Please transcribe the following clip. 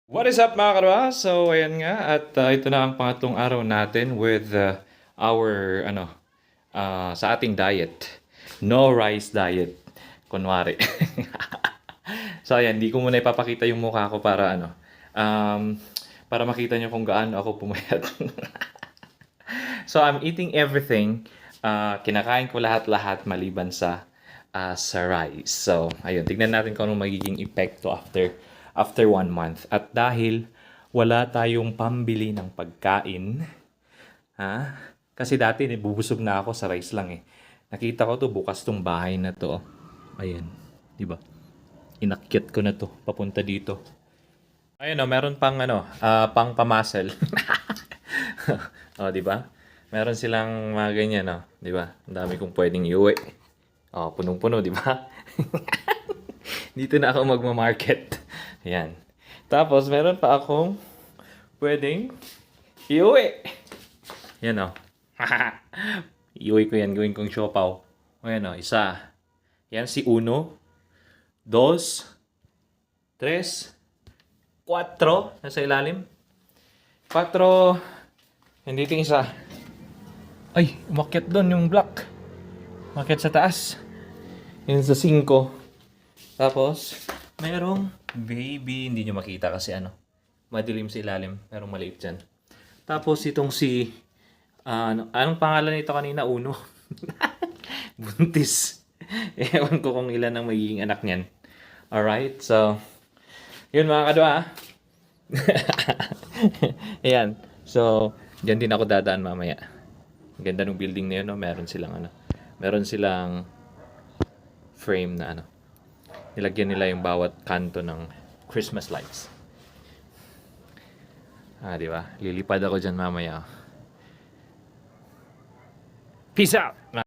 What is up mga karwa? So ayan nga at ito na ang pangatlong araw natin with our sa ating diet. No rice diet. Kunwari. So ayan, di ko muna ipapakita yung mukha ko para para makita nyo kung gaano ako pumayat. So I'm eating everything. Kinakain ko lahat-lahat maliban sa rice. So ayun, tignan natin kung anong magiging epekto after 1 month. At dahil wala tayong pambili ng pagkain, kasi dati bubusog na ako sa rice lang eh. Nakita ko to bukas tong bahay na to. Ayan, 'di ba? Inakyat ko na to papunta dito. Ayun meron pang pang pamasel. Oh, 'di ba? Meron silang mga ganyan, 'di ba? Ang dami kong pwedeng iuwi. Oh, punong-puno, 'di ba? Dito na ako magma-market. Ayan. Tapos, meron pa akong pwedeng iuwi. Yan iuwi ko yan. Gawin kong siopaw. Ayan isa. Yan si 1, 2, 3, 4. Nasa ilalim. 4. Yan dito yung isa. Ay, umakyat doon yung black. Umakyat sa taas. Yan sa 5. Tapos, merong baby. Hindi nyo makita kasi madilim sa ilalim. Merong maliit dyan. Tapos, itong si... anong pangalan nito kanina? 1. Buntis. Ewan ko kung ilan ang magiging anak niyan. Alright, so... Yun mga kadwa. Ayan. So, dyan din ako dadaan mamaya. Ang ganda ng building na yun, no? Meron silang frame na nilagyan nila yung bawat kanto ng Christmas lights. Di ba? Lilipad ako dyan mamaya. Peace out!